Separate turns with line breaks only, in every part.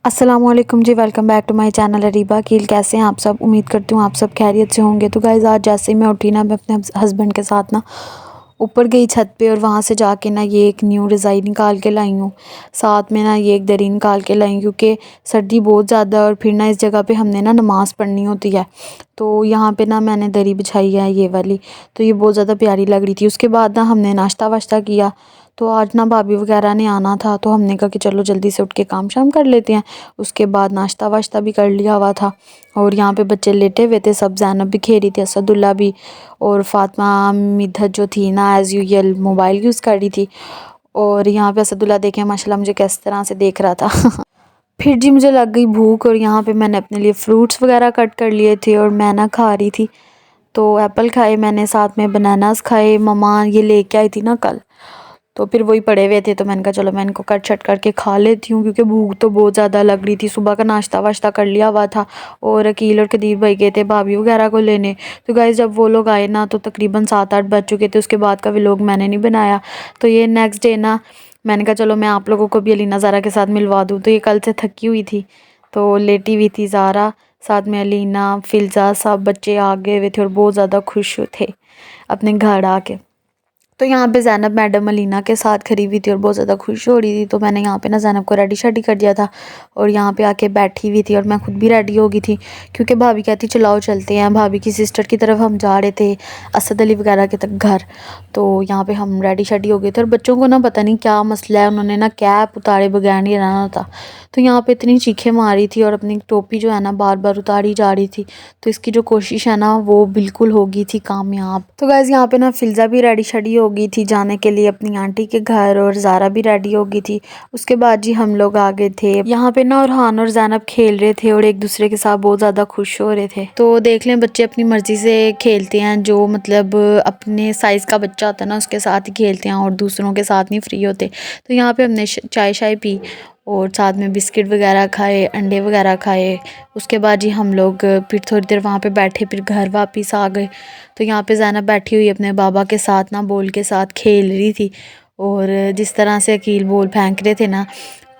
अस्सलामुअलैकुम जी, welcome back to my channel Areeba Keel. कैसे हैं आप सब? उम्मीद करती हूँ आप सब खैरियत से होंगे। तो गाइज़ आज जैसे ही मैं उठी ना, मैं अपने हस्बैंड के साथ ना ऊपर गई छत पे और वहाँ से जाके ना ये एक न्यू रज़ाई निकाल के लाई हूँ। साथ में ना ये एक दरी निकाल के लाई, क्योंकि सर्दी बहुत ज़्यादा है और फिर ना इस जगह पे हमने ना नमाज़ पढ़नी होती है। तो यहाँ पे ना मैंने दरी बिछाई है ये वाली, तो ये बहुत ज़्यादा प्यारी लग रही थी। उसके बाद ना हमने नाश्ता वाश्ता किया। तो आज ना भाभी वगैरह ने आना था, तो हमने कहा कि चलो जल्दी से उठ के काम शाम कर लेते हैं। उसके बाद नाश्ता वाश्ता भी कर लिया हुआ था और यहाँ पे बच्चे लेटे हुए थे सब। ज़ैनब भी खेल रही थी, असदुल्ला भी, और फातिमा मिद्धत जो थी ना एज़ यूजुअल मोबाइल यूज़ कर रही थी। और यहाँ पे असदुल्ला देखें माशाल्लाह मुझे किस तरह से देख रहा था। फिर जी मुझे लग गई भूख और यहाँ पे मैंने अपने लिए फ्रूट्स वगैरह कट कर लिए थे और मैं ना खा रही थी। तो एप्पल खाए मैंने, साथ में बनानास खाए। मम्मा ये लेके आई थी ना कल, तो फिर वही पड़े हुए थे, तो मैंने कहा चलो मैं इनको कट शट करके खा लेती हूँ, क्योंकि भूख तो बहुत ज़्यादा लग रही थी। सुबह का नाश्ता वाश्ता कर लिया हुआ था और अकील और कदीर भाई गए थे भाभी वगैरह को लेने। तो गाइस जब वो लोग आए ना तो तकरीबन 7-8 बज चुके थे। उसके बाद का व्लॉग मैंने नहीं बनाया। तो ये नेक्स्ट डे ना मैंने कहा चलो मैं आप लोगों को भी अलीना ज़ारा के साथ मिलवा दूँ। तो ये कल से थकी हुई थी, तो लेटी हुई थी ज़ारा, साथ में अलीना, फिल्ज़ा, सब बच्चे आ गए हुए थे और बहुत ज़्यादा खुश थे अपने घर आके। तो यहाँ पे ज़ैनब मैडम अलीना के साथ खड़ी हुई थी और बहुत ज़्यादा खुश हो रही थी। तो मैंने यहाँ पे ना ज़ैनब को रेडी शेडी कर दिया था और यहाँ पे आके बैठी हुई थी और मैं खुद भी रेडी हो गई थी, क्योंकि भाभी कहती चलाओ चलते हैं। भाभी की सिस्टर की तरफ हम जा रहे थे, असद अली वगैरह के तक घर। तो यहाँ पे हम रेडी शेडी हो गए थे और बच्चों को ना पता नहीं क्या मसला है, उन्होंने ना कैप उतारे बगैर नहीं रहना था। तो यहाँ पे इतनी चीखें मारी थी और अपनी टोपी जो है ना बार बार उतारी जा रही थी। तो इसकी जो कोशिश है ना वो बिल्कुल हो गई थी कामयाब। तो गाइज़ यहाँ पे ना फिल्ज़ा भी रेडी शेडी हो गई थी जाने के लिए अपनी आंटी के घर, और ज़ारा भी रेडी हो गई थी। उसके बाद जी हम लोग आ गए थे यहाँ पे ना, और हान और ज़ैनब खेल रहे थे और एक दूसरे के साथ बहुत ज़्यादा खुश हो रहे थे। तो देख लें बच्चे अपनी मर्ज़ी से खेलते हैं, जो मतलब अपने साइज़ का बच्चा होता है ना उसके साथ ही खेलते हैं और दूसरों के साथ नहीं फ्री होते। तो यहाँ पे हमने चाय शाय पी और साथ में बिस्किट वगैरह खाए, अंडे वगैरह खाए। उसके बाद जी हम लोग फिर थोड़ी देर वहाँ पे बैठे, फिर घर वापस आ गए। तो यहाँ पे ज़ैनब बैठी हुई अपने बाबा के साथ ना बॉल के साथ खेल रही थी, और जिस तरह से अकील बॉल फेंक रहे थे ना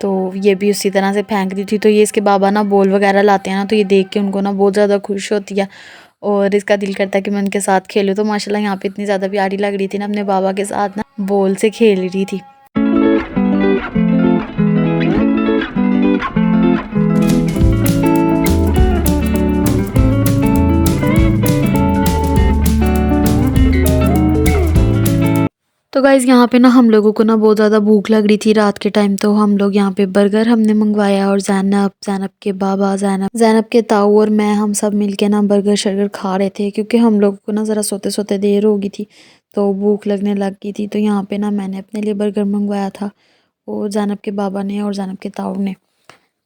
तो ये भी उसी तरह से फेंक रही थी। तो ये इसके बाबा ना बॉल वगैरह लाते हैं ना, तो ये देख के उनको ना बहुत ज़्यादा खुश होती है और इसका दिल करता है कि मैं उनके साथ खेलूँ। तो माशाल्लाह यहाँ पे इतनी ज़्यादा प्यारी लग रही थी ना, अपने बाबा के साथ ना बॉल से खेल रही थी। तो गाइज़ यहाँ पे ना हम लोगों को ना बहुत ज़्यादा भूख लग रही थी रात के टाइम। तो हम लोग यहाँ पे बर्गर हमने मंगवाया और ज़ैनब के बाबा, ज़ैनब के ताऊ और मैं, हम सब मिलके ना बर्गर शर्गर खा रहे थे, क्योंकि हम लोगों को ना ज़रा सोते सोते देर हो गई थी तो भूख लगने लग गई थी। तो यहाँ पे ना मैंने अपने लिए बर्गर मंगवाया था और ज़ैनब के बाबा ने और ज़ैनब के ताऊ ने।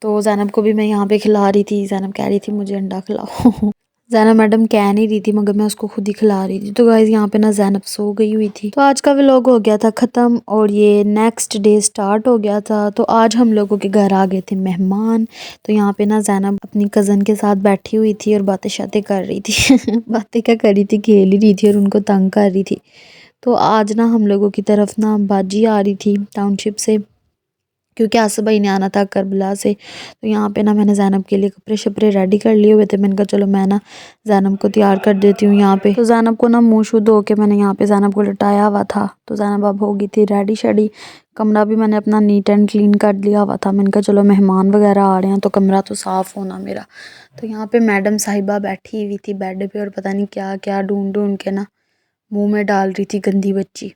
तो ज़ैनब को भी मैं यहाँ पे खिला रही थी। ज़ैनब कह रही थी मुझे अंडा खिलाओ। ज़ैनब मैडम कह नहीं रही थी मगर मैं उसको खुद ही खिला रही थी। तो गाइज़ यहाँ पे ना ज़ैनब सो गई हुई थी। तो आज का व्लॉग हो गया था ख़त्म और ये नेक्स्ट डे स्टार्ट हो गया था। तो आज हम लोगों के घर आ गए थे मेहमान। तो यहाँ पे ना ज़ैनब अपनी कज़न के साथ बैठी हुई थी और बातें शातें कर रही थी। बातें क्या कर रही थी, खेल ही रही थी और उनको तंग कर रही थी। तो आज ना हम लोगों की तरफ ना बाजी आ रही थी टाउनशिप से, क्योंकि आसिफ भाई ने आना था करबला से। तो यहाँ पे ना मैंने ज़ैनब के लिए कपड़े शपड़े रेडी कर लिए हुए थे। मैंने कहा चलो मैं ना ज़ैनब को तैयार कर देती हूँ यहाँ पे। तो ज़ैनब को ना मुँह शुद्ध धो के मैंने यहाँ पे ज़ैनब को लटाया हुआ था। तो ज़ैनब अब हो गई थी रेडी शेडी। कमरा भी मैंने अपना नीट एंड क्लीन कर लिया हुआ था। मैंने कहा चलो मेहमान वगैरह आ रहे हैं तो कमरा तो साफ़ होना मेरा। तो यहाँ पे मैडम साहिबा बैठी हुई थी बेड पे और पता नहीं क्या क्या ढूंढ ढूंढ के ना मुँह में डाल रही थी, गंदी बच्ची।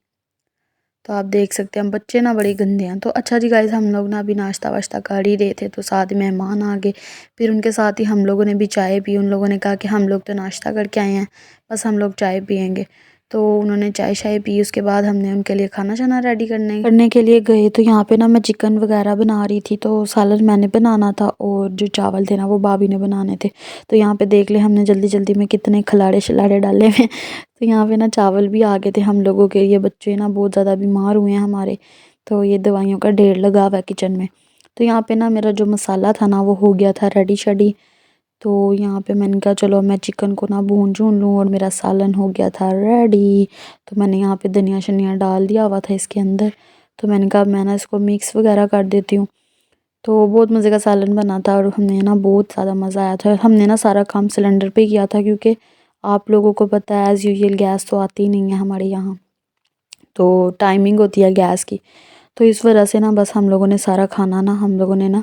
तो आप देख सकते हैं बच्चे ना बड़े गंदे हैं। तो अच्छा जी गाइस, हम लोग ना अभी नाश्ता वाश्ता कर ही रहे थे तो साथ ही मेहमान आ गए। फिर उनके साथ ही हम लोगों ने भी चाय पी। उन लोगों ने कहा कि हम लोग तो नाश्ता करके आए हैं, बस हम लोग चाय पियेंगे। तो उन्होंने चाय शाय पी। उसके बाद हमने उनके लिए खाना शाना रेडी करने के लिए गए। तो यहाँ पे ना मैं चिकन वगैरह बना रही थी, तो सालन मैंने बनाना था और जो चावल थे ना वो भाभी ने बनाने थे। तो यहाँ पे देख ले हमने जल्दी जल्दी में कितने खिलाड़े शिलाड़े डाले हुए। तो यहाँ पे ना चावल भी आ गए थे हम लोगों के लिए। बच्चे ना बहुत ज़्यादा बीमार हुए हैं हमारे, तो ये दवाइयों का ढेर लगा हुआ है किचन में। तो यहाँ पे ना मेरा जो मसाला था ना वो हो गया था रेडी शेडी। तो यहाँ पे मैंने कहा चलो मैं चिकन को ना भून जून लूँ और मेरा सालन हो गया था रेडी। तो मैंने यहाँ पे धनिया शनिया डाल दिया हुआ था इसके अंदर। तो मैंने कहा मैं ना इसको मिक्स वगैरह कर देती हूँ। तो बहुत मज़े का सालन बना था और हमने ना बहुत ज़्यादा मज़ा आया था। हमने ना सारा काम सिलेंडर पे किया था क्योंकि आप लोगों को पता है एज़ यूजुअल गैस तो आती नहीं है हमारे यहाँ, तो टाइमिंग होती है गैस की। तो इस वजह से ना बस हम लोगों ने सारा खाना ना हम लोगों ने ना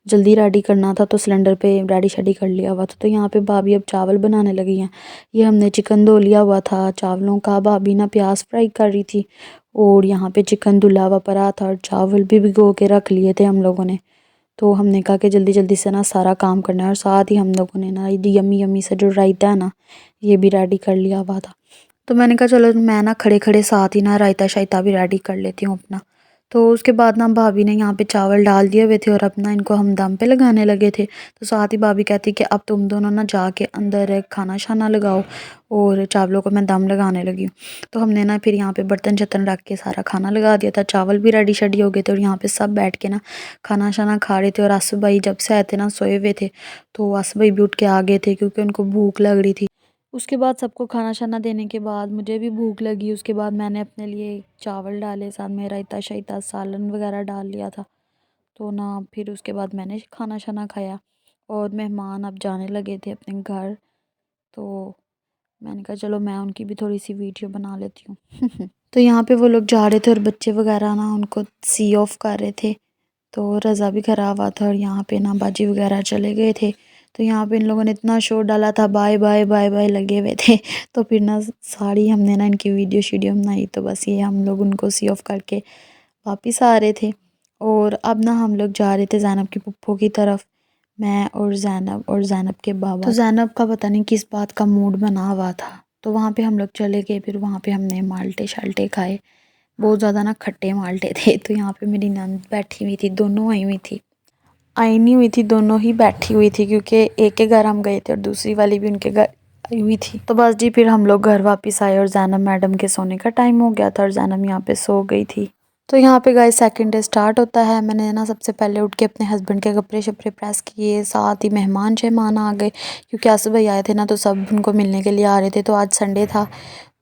जल्दी रेडी करना था, तो सिलेंडर पे रेडी शेडी कर लिया हुआ था। तो यहाँ पे भाभी अब चावल बनाने लगी हैं। ये हमने चिकन धो लिया हुआ था चावलों का, भाभी ना प्याज फ्राई कर रही थी और यहाँ पे चिकन धुला हुआ पड़ा था और चावल भी भिगो के रख लिए थे हम लोगों ने। तो हमने कहा कि जल्दी जल्दी से ना सारा काम करना है और साथ ही हम लोगों ने ना ये यम्मी यम्मी सा जो रायता है ना ये भी रेडी कर लिया हुआ था। तो मैंने कहा चलो मैं ना खड़े खड़े साथ ही ना रायता शायता भी रेडी कर लेती हूँ अपना। तो उसके बाद ना भाभी ने यहाँ पे चावल डाल दिए हुए थे और अपना इनको हम दम पे लगाने लगे थे। तो साथ ही भाभी कहती कि अब तुम दोनों ना जाके अंदर खाना शाना लगाओ और चावलों को मैं दम लगाने लगी हूँ। तो हमने ना फिर यहाँ पे बर्तन शर्तन रख के सारा खाना लगा दिया था, चावल भी रेडी शेडी हो गए थे और यहाँ पे सब बैठ के ना खाना शाना खा रहे थे। और आसू भाई जब से आए थे ना सोए हुए थे, तो आसू भाई भी उठ के आ गए थे क्योंकि उनको भूख लग रही थी। उसके बाद सबको खाना शाना देने के बाद मुझे भी भूख लगी। उसके बाद मैंने अपने लिए चावल डाले, साथ में रायता शायता सालन वगैरह डाल लिया था। तो ना फिर उसके बाद मैंने खाना शाना खाया और मेहमान अब जाने लगे थे अपने घर। तो मैंने कहा चलो मैं उनकी भी थोड़ी सी वीडियो बना लेती हूँ। तो यहाँ पे वो लोग जा रहे थे और बच्चे वगैरह ना उनको सी ऑफ कर रहे थे। तो रज़ा भी खराब हुआ था और यहाँ पे ना बाजी वगैरह चले गए थे। तो यहाँ पे इन लोगों ने इतना शोर डाला था, बाय बाय बाय बाय लगे हुए थे। तो फिर ना सारी हमने ना इनकी वीडियो शीडियो बनाई। तो बस ये हम लोग उनको सी ऑफ करके वापस आ रहे थे और अब ना हम लोग जा रहे थे ज़ैनब की पुप्पो की तरफ, मैं और ज़ैनब के बाबा। तो ज़ैनब का पता नहीं किस बात का मूड बना हुआ था, तो वहाँ पे हम लोग चले गए। फिर वहाँ पे हमने माल्टे शाल्टे खाए, बहुत ज़्यादा ना खट्टे माल्टे थे। तो यहाँ पे मेरी नंद बैठी हुई थी, दोनों आई हुई थी, आई नहीं हुई थी, दोनों ही बैठी हुई थी क्योंकि एक के घर हम गए थे और दूसरी वाली भी उनके घर आई हुई थी। तो बस जी फिर हम लोग घर वापस आए और ज़ैनब मैडम के सोने का टाइम हो गया था और ज़ैनब यहाँ पे सो गई थी। तो यहाँ पे गाइस सेकंड डे स्टार्ट होता है। मैंने ना सबसे पहले उठ के अपने हस्बैंड के कपड़े शपड़े प्रेस किए, साथ ही मेहमान शहमान आ गए क्योंकि आसू भाई आए थे ना, तो सब उनको मिलने के लिए आ रहे थे। तो आज संडे था,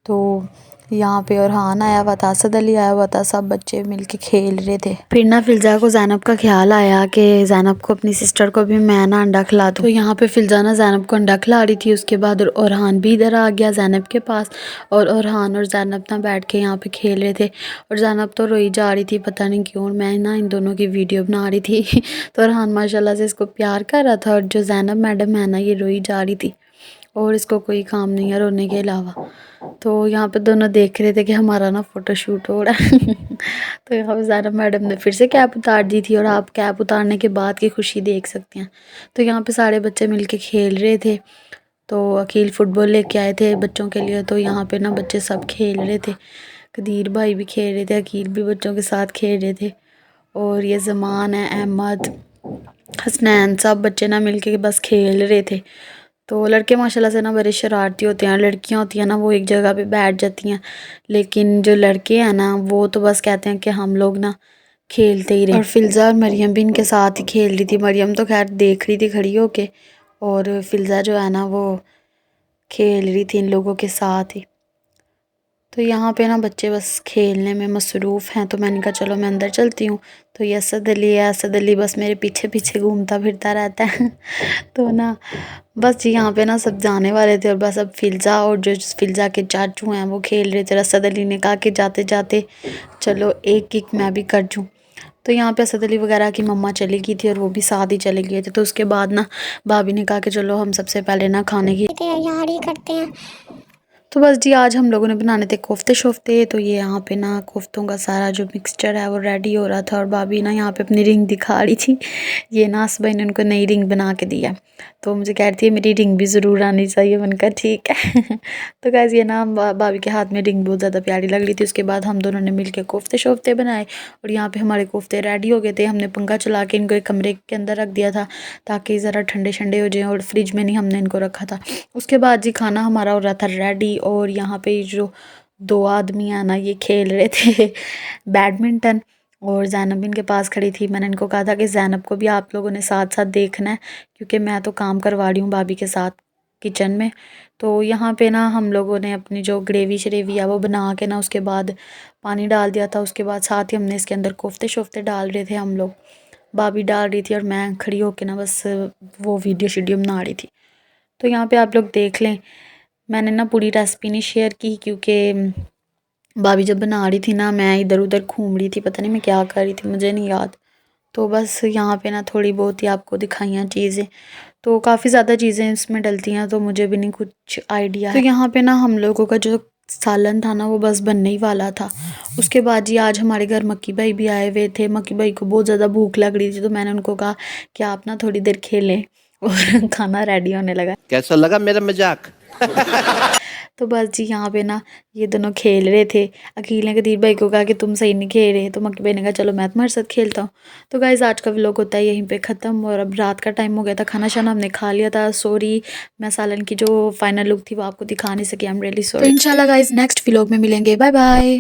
तो यहाँ पे औरहान आया हुआ था, असद अली आया हुआ था, सब बच्चे मिलके खेल रहे थे। फिर ना फिल्जा को ज़ैनब का ख्याल आया कि ज़ैनब को अपनी सिस्टर को भी मैं ना अंडा खिला दूँ। तो यहाँ पे फिल्जा ना ज़ैनब को अंडा खिला रही थी। उसके बाद औरहान भी इधर आ गया ज़ैनब के पास और औरहान और ज़ैनब ना बैठ के यहाँ पे खेल रहे थे और ज़ैनब तो रोई जा रही थी, पता नहीं क्यों। मैं ना इन दोनों की वीडियो बना रही थी। तो औरहान माशाल्लाह से इसको प्यार कर रहा था और जो ज़ैनब मैडम है ना ये रोई जा रही थी और इसको कोई काम नहीं है रोने के अलावा। तो यहाँ पे दोनों देख रहे थे कि हमारा ना फ़ोटोशूट हो रहा है। तो यहाँ पे ज़ारा मैडम ने फिर से कैप उतार दी थी और आप कैप उतारने के बाद की खुशी देख सकते हैं। तो यहाँ पे सारे बच्चे मिलके खेल रहे थे। तो अकील फुटबॉल लेके आए थे बच्चों के लिए, तो यहाँ पे ना बच्चे सब खेल रहे थे। कदीर भाई भी खेल रहे थे, अकील भी बच्चों के साथ खेल रहे थे और ये ज़मान है, अहमद, हसनैन, सब बच्चे ना मिलके बस खेल रहे थे। तो लड़के माशाल्लाह से ना बड़े शरारती होते हैं, लड़कियां होती हैं ना वो एक जगह पे बैठ जाती हैं, लेकिन जो लड़के हैं ना वो तो बस कहते हैं कि हम लोग ना खेलते ही रहे। और फिल्ज़ा और मरियम भी इनके साथ ही खेल रही थी। मरियम तो खैर देख रही थी खड़ी होके और फिल्ज़ा जो है ना वो खेल रही थी इन लोगों के साथ ही। तो यहाँ पे ना बच्चे बस खेलने में मसरूफ़ हैं, तो मैंने कहा चलो मैं अंदर चलती हूँ। तो ये असद अली है, असद अली बस मेरे पीछे पीछे घूमता फिरता रहता है। तो ना बस जी यहाँ पे ना सब जाने वाले थे और बस अब फिल्ज़ा और जो फिल्ज़ा के चाचू हैं वो खेल रहे थे। असद अली ने कहा कि जाते जाते चलो एक किक मैं भी कर दूँ। तो यहाँ पे असद अली वगैरह की मम्मा चली गई थी और वो भी साथ ही चले गए थे। तो उसके बाद ना भाभी ने कहा कि चलो हम सबसे पहले ना खाने की तैयारी करते हैं। तो बस जी आज हम लोगों ने बनाने थे कोफ्ते शोफ्ते। तो ये यहाँ पे ना कोफ्तों का सारा जो मिक्सचर है वो रेडी हो रहा था और भाभी ना यहाँ पे अपनी रिंग दिखा रही थी। ये ना आसबाई ने उनको नई रिंग बना के दिया, तो मुझे कह रही थी मेरी रिंग भी ज़रूर आनी चाहिए, बनकर ठीक है। तो कैसे ये ना भाभी के हाथ में रिंग बहुत ज़्यादा प्यारी लग रही थी। उसके बाद हम दोनों ने मिल के कोफ्ते शोफ्ते बनाए और यहाँ पर हमारे कोफ्ते रेडी हो गए थे। हमने पंखा चला के इनको एक कमरे के अंदर रख दिया था ताकि ज़रा ठंडे ठंडे हो जाएँ और फ्रिज में नहीं हमने इनको रखा था। उसके बाद जी खाना हमारा हो रहा था रेडी और यहाँ पे जो दो आदमी हैं ना ये खेल रहे थे बैडमिंटन और ज़ैनब इनके पास खड़ी थी। मैंने इनको कहा था कि ज़ैनब को भी आप लोगों ने साथ साथ देखना है क्योंकि मैं तो काम करवा रही हूँ भाभी के साथ किचन में। तो यहाँ पे ना हम लोगों ने अपनी जो ग्रेवी शरेवी है वो बना के ना उसके बाद पानी डाल दिया था। उसके बाद साथ ही हमने इसके अंदर कोफ्ते शोफ्ते डाल रहे थे हम लोग। भाभी डाल रही थी और मैं खड़ी होके ना बस वो वीडियो शीडियो बना रही थी। तो यहाँ पे आप लोग देख लें, मैंने ना पूरी रेसिपी नहीं शेयर की क्योंकि भाभी जब बना रही थी ना मैं इधर उधर घूम रही थी, पता नहीं मैं क्या कर रही थी, मुझे नहीं याद। तो बस यहाँ पे ना थोड़ी बहुत ही आपको दिखाइयाँ चीज़ें, तो काफ़ी ज़्यादा चीज़ें इसमें डलती हैं तो मुझे भी नहीं कुछ आइडिया है। तो यहाँ पे ना हम लोगों का जो सालन था ना वो बस बनने ही वाला था। उसके बाद जी आज हमारे घर मक्की भाई भी आए हुए थे। मक्की भाई को बहुत ज़्यादा भूख लग रही थी तो मैंने उनको कहा कि आप ना थोड़ी देर खेलें और खाना रेडी होने लगा।
कैसा लगा मेरा मजाक?
तो बस जी यहाँ पे ना ये दोनों खेल रहे थे। अकील ने कदीर भाई को कहा कि तुम सही नहीं खेल रहे, तो मक्की भाई ने कहा चलो मैं तुम्हारे साथ खेलता हूँ। तो गाइस आज का व्लॉग होता है यहीं पे ख़त्म और अब रात का टाइम हो गया था, खाना शाना हमने खा लिया था। सॉरी मैं सालन की जो फाइनल लुक थी वो आपको दिखा नहीं सकी, आई एम रियली सॉरी। तो इंशाल्लाह गाइस नेक्स्ट व्लॉग में मिलेंगे, बाय बाय।